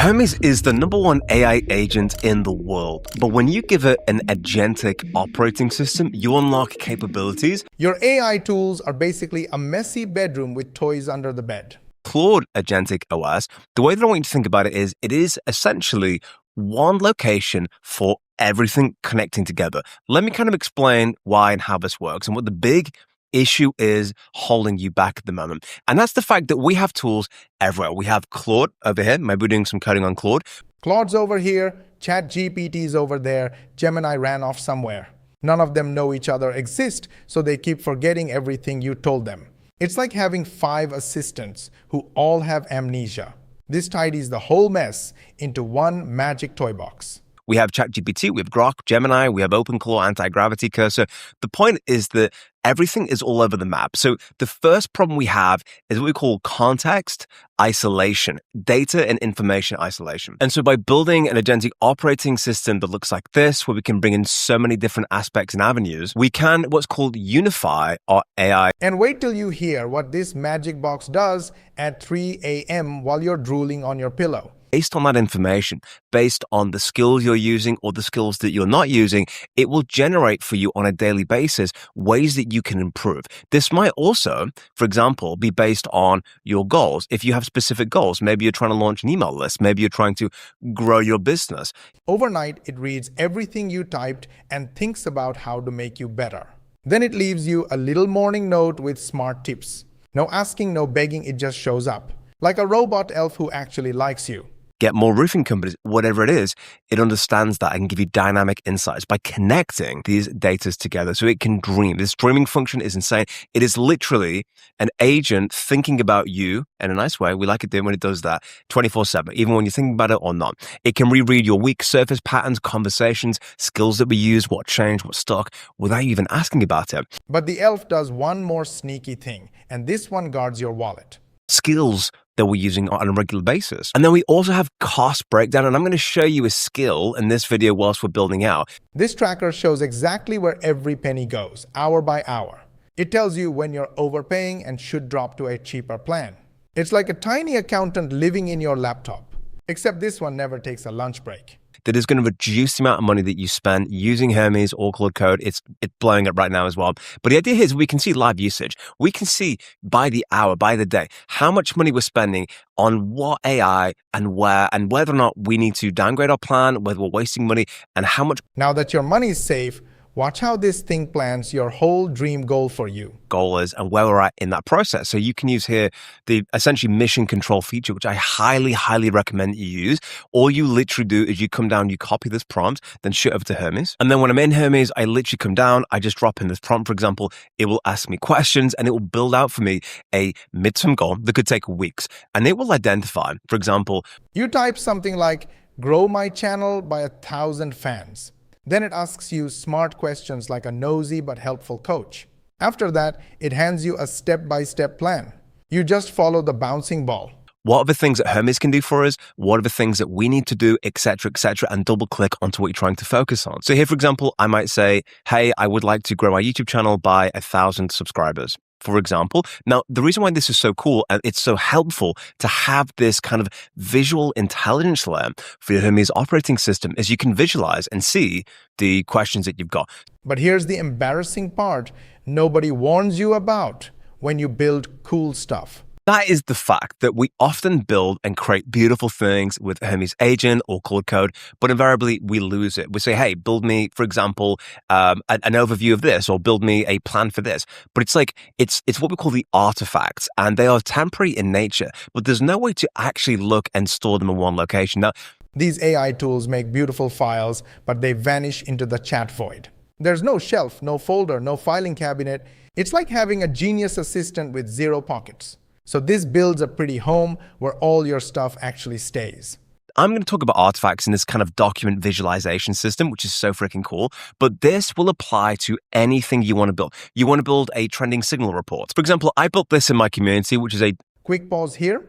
Hermes is the #1 AI agent in the world, but when you give it an agentic operating system, you unlock capabilities. Your AI tools are basically a messy bedroom with toys under the bed. Claude Agentic OS, the way that I want you to think about it is essentially one location for everything connecting together. Let me kind of explain why and how this works and what the big issue is holding you back at the moment. And that's the fact that we have tools everywhere. We have Claude over here. Maybe we're doing some coding on Claude. Claude's over here, ChatGPT's over there, Gemini ran off somewhere. None of them know each other exist, so they keep forgetting everything you told them. It's like having 5 assistants who all have amnesia. This tidies the whole mess into one magic toy box. We have ChatGPT, we have Grok, Gemini, we have OpenClaw, anti-gravity cursor. The point is that everything is all over the map. So the first problem we have is what we call context isolation, data and information isolation. And so by building an agentic operating system that looks like this, where we can bring in so many different aspects and avenues, we can what's called unify our AI. And wait till you hear what this magic box does at 3 a.m. while you're drooling on your pillow. Based on that information, based on the skills you're using or the skills that you're not using, it will generate for you on a daily basis ways that you can improve. This might also, for example, be based on your goals. If you have specific goals, maybe you're trying to launch an email list, maybe you're trying to grow your business. Overnight, it reads everything you typed and thinks about how to make you better. Then it leaves you a little morning note with smart tips. No asking, no begging, it just shows up. Like a robot elf who actually likes you. Get more roofing companies, whatever it is, it understands that and give you dynamic insights by connecting these data together so it can dream. This dreaming function is insane. It is literally an agent thinking about you in a nice way. We like it doing when it does that 24/7, even when you're thinking about it or not. It can reread your weak surface patterns, conversations, skills that we use, what changed, what stuck, without you even asking about it. But the elf does one more sneaky thing, and this one guards your wallet. Skills that we're using on a regular basis. And then we also have cost breakdown, and I'm going to show you a skill in this video whilst we're building out. This tracker shows exactly where every penny goes, hour by hour. It tells you when you're overpaying and should drop to a cheaper plan. It's like a tiny accountant living in your laptop, except this one never takes a lunch break. That is going to reduce the amount of money that you spend using Hermes or Claude Code. It's blowing up right now as well. But the idea here is we can see live usage. We can see by the hour, by the day, how much money we're spending on what AI and where, and whether or not we need to downgrade our plan, whether we're wasting money, and how much. Now that your money is safe, watch how this thing plans your whole dream goal for you. Goal is and where we're at in that process. So you can use here the essentially mission control feature, which I highly recommend you use. All you literally do is you come down, you copy this prompt, then shoot over to Hermes. And then when I'm in Hermes, I literally come down, I just drop in this prompt, for example, it will ask me questions and it will build out for me a midterm goal that could take weeks. And it will identify, for example, you type something like, grow my channel by 1,000 fans. Then it asks you smart questions like a nosy but helpful coach. After that, it hands you a step-by-step plan. You just follow the bouncing ball. What are the things that Hermes can do for us? What are the things that we need to do, etc., and double click onto what you're trying to focus on. So here, for example, I might say, hey, I would like to grow my YouTube channel by 1,000 subscribers, for example. Now, the reason why this is so cool and it's so helpful to have this kind of visual intelligence layer for your Hermes operating system is you can visualize and see the questions that you've got. But here's the embarrassing part nobody warns you about when you build cool stuff. That is the fact that we often build and create beautiful things with Hermes Agent or Claude Code, but invariably we lose it. We say, hey, build me, for example, an overview of this or build me a plan for this. But it's like, it's what we call the artifacts, and they are temporary in nature, but there's no way to actually look and store them in one location. Now, these AI tools make beautiful files, but they vanish into the chat void. There's no shelf, no folder, no filing cabinet. It's like having a genius assistant with 0 pockets. So this builds a pretty home where all your stuff actually stays. I'm going to talk about artifacts in this kind of document visualization system, which is so freaking cool. But this will apply to anything you want to build. You want to build a trending signal report. For example, I built this in my community, which is a quick pause here.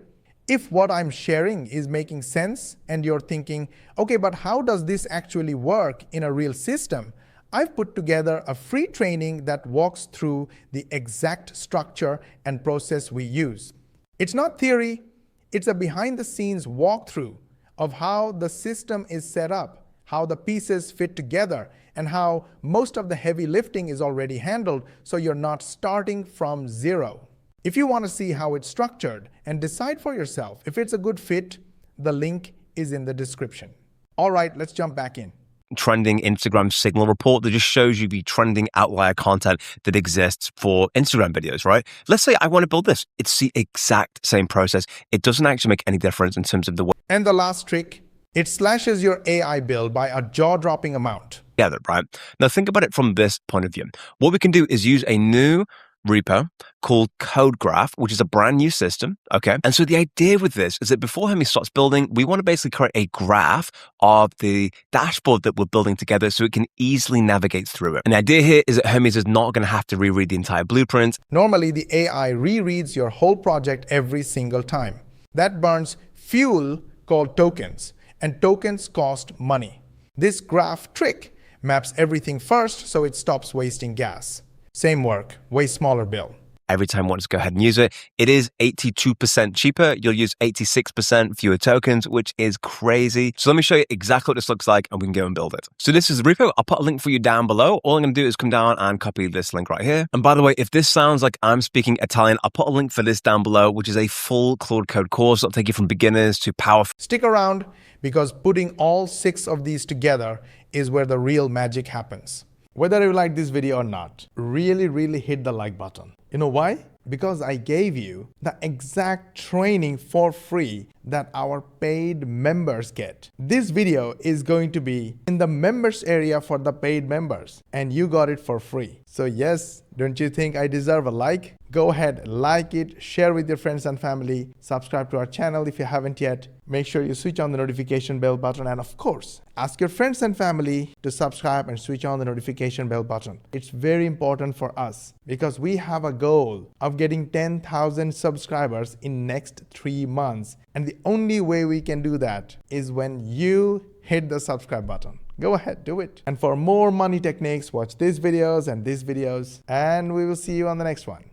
If what I'm sharing is making sense and you're thinking, okay, but how does this actually work in a real system? I've put together a free training that walks through the exact structure and process we use. It's not theory, it's a behind-the-scenes walkthrough. of how the system is set up, how the pieces fit together, and how most of the heavy lifting is already handled, so you're not starting from zero. If you want to see how it's structured and decide for yourself if it's a good fit, the link is in the description. All right, let's jump back in. Trending Instagram signal report that just shows you the trending outlier content that exists for Instagram videos, right? Let's say I want to build this. It's the exact same process. It doesn't actually make any difference in terms of the way. And the last trick, it slashes your AI build by a jaw-dropping amount. Together, right? Now think about it from this point of view. What we can do is use a new repo called CodeGraph, which is a brand new system, okay? And so the idea with this is that before Hermes starts building, we want to basically create a graph of the dashboard that we're building together so it can easily navigate through it. And the idea here is that Hermes is not going to have to reread the entire blueprint. Normally, the AI rereads your whole project every single time. That burns fuel called tokens, and tokens cost money. This graph trick maps everything first so it stops wasting gas. Same work, way smaller bill. Every time I want to go ahead and use it, it is 82% cheaper. You'll use 86% fewer tokens, which is crazy. So let me show you exactly what this looks like and we can go and build it. So this is the repo. I'll put a link for you down below. All I'm going to do is come down and copy this link right here. And by the way, if this sounds like I'm speaking Italian, I'll put a link for this down below, which is a full Claude Code course. That'll take you from beginners to powerful. Stick around because putting all 6 of these together is where the real magic happens. Whether you like this video or not, really hit the like button. You know why? Because I gave you the exact training for free that our paid members get. This video is going to be in the members area for the paid members, and you got it for free. So yes, don't you think I deserve a like? Go ahead, like it, share with your friends and family, subscribe to our channel if you haven't yet. Make sure you switch on the notification bell button, and of course, ask your friends and family to subscribe and switch on the notification bell button. It's very important for us because we have a goal of getting 10,000 subscribers in next 3 months. And the only way we can do that is when you hit the subscribe button. Go ahead, do it. And for more money techniques, watch these videos, and we will see you on the next one.